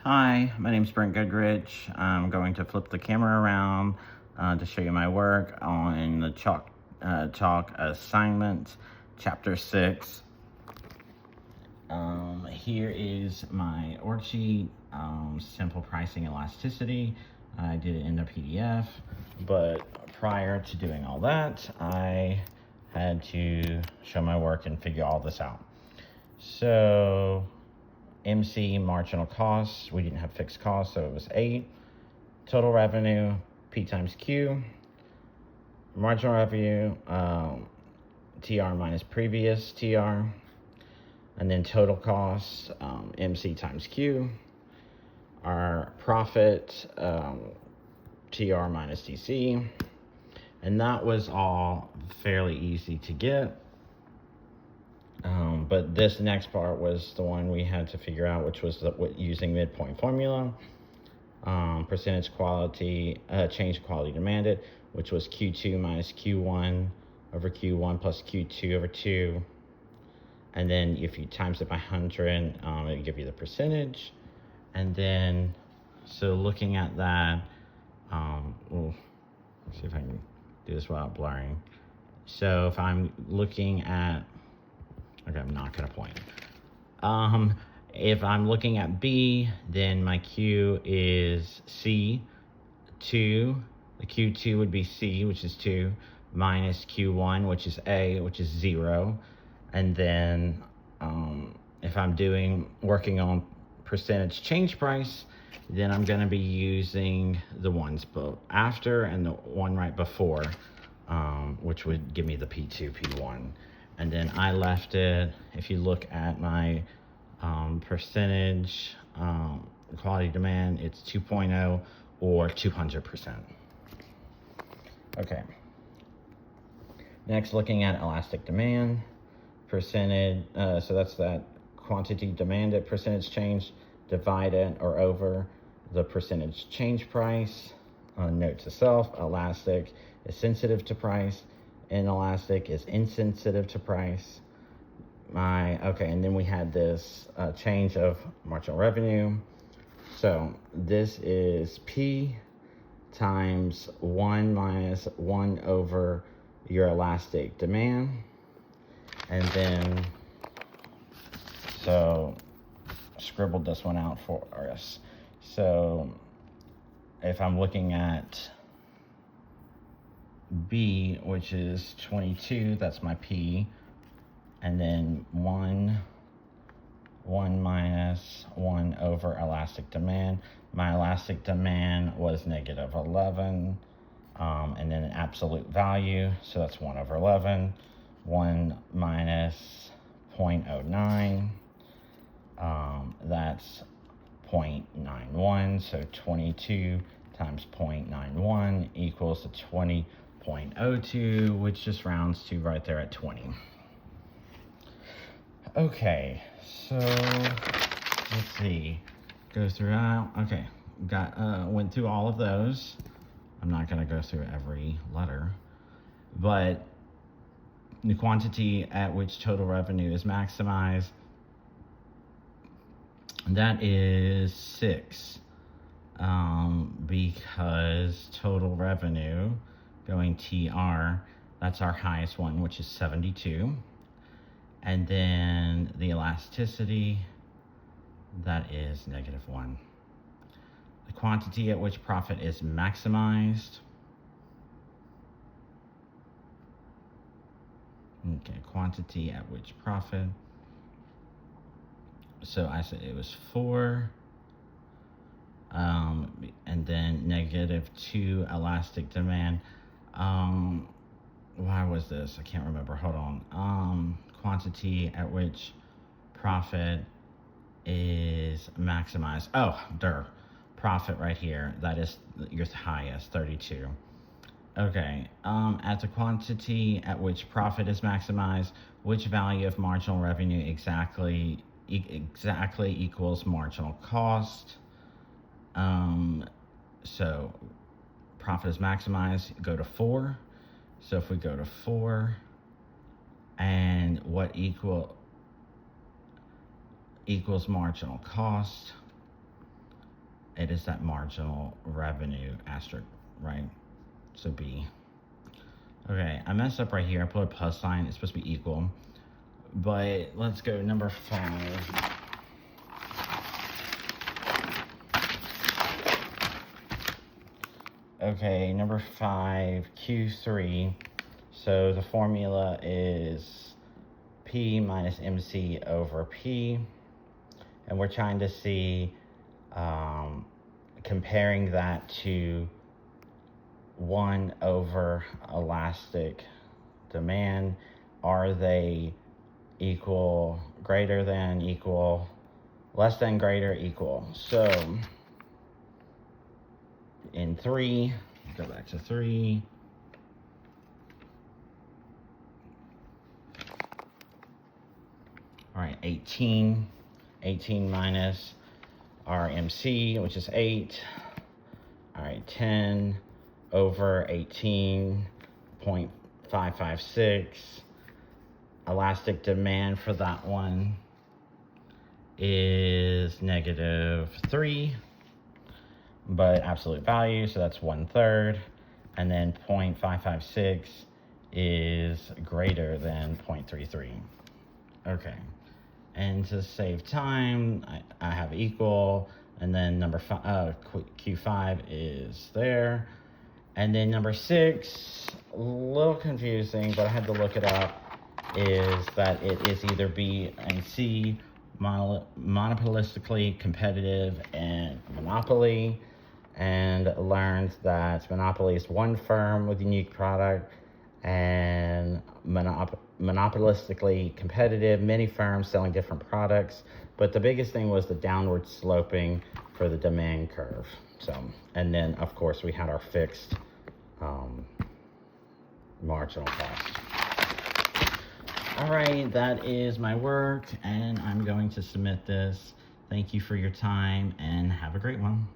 Hi, my name is Brent Goodrich. I'm going to flip the camera around to show you my work on the Chalk assignment, Chapter 6. Here is my worksheet, simple pricing elasticity. I did it in the PDF, but prior to doing all that, I had to show my work and figure all this out. So MC, marginal costs, we didn't have fixed costs, so it was 8. Total revenue, P times Q. Marginal revenue, TR minus previous TR. And then total costs, MC times Q. Our profit, TR minus DC. And that was all fairly easy to get. But this next part was the one we had to figure out, which was using midpoint formula. Percentage quality, change quality demanded, which was Q2 minus Q1 over Q1 plus Q2 over 2. And then if you times it by 100, it'll give you the percentage. And then, so looking at that, let's see if I can do this without blurring. So if I'm looking at, okay, I'm not gonna point. If I'm looking at B, then my Q is C2. The Q2 would be C, which is 2, minus Q1, which is A, which is 0. And then if I'm working on percentage change price, then I'm gonna be using the ones after and the one right before, which would give me the P2, P1. And then I left it, if you look at my percentage quality demand, it's 2.0 or 200%. Okay. Next, looking at elastic demand, percentage, so that's that quantity demanded percentage change divided or over the percentage change price. Note to self, elastic is sensitive to price, inelastic is insensitive to price. Okay, and then we had this change of marginal revenue. So this is P times 1 minus 1 over your elastic demand. And then, so scribbled this one out for us. So if I'm looking at B, which is 22, that's my P, and then 1 minus 1 over elastic demand. My elastic demand was negative 11, and then an absolute value, so that's 1 over 11. 1 minus 0.09, that's 0.91, so 22 times 0.91 equals to 20.02, which just rounds to right there at 20. Okay, so let's see, go throughout. Okay, went through all of those. I'm not gonna go through every letter, but the quantity at which total revenue is maximized, that is 6, because total revenue going TR, that's our highest one, which is 72. And then the elasticity, that is -1. The quantity at which profit is maximized, okay, quantity at which profit, so I said it was 4, and then -2 elastic demand. Why was this? I can't remember, hold on. Quantity at which profit is maximized. Oh, profit right here, that is your highest, 32. Okay, at the quantity at which profit is maximized, which value of marginal revenue exactly equals marginal cost? So profit is maximized, go to 4. So if we go to 4, and what equals marginal cost? it is that marginal revenue asterisk, right? So B. Okay, I messed up right here. I put a plus sign. It's supposed to be equal. But let's go number 5. Okay, number 5, Q3. So the formula is P minus MC over P. And we're trying to see, comparing that to 1 over elastic demand. Are they equal, greater than, equal, less than, greater, equal? So in 3, go back to 3. All right, 18 minus our MC, which is 8. All right, 10 over 18.556. Elastic demand for that one is -3, but absolute value, so that's 1/3. And then 0.556 is greater than 0.33. Okay. And to save time, I have equal, and then number Q5 is there. And then number 6, a little confusing, but I had to look it up, is that it is either B and C, monopolistically competitive and monopoly, and learned that monopoly is one firm with a unique product, and monopolistically competitive, many firms selling different products. But the biggest thing was the downward sloping for the demand curve. So, and then of course we had our fixed marginal cost. All right, that is my work, and I'm going to submit this. Thank you for your time, and have a great one.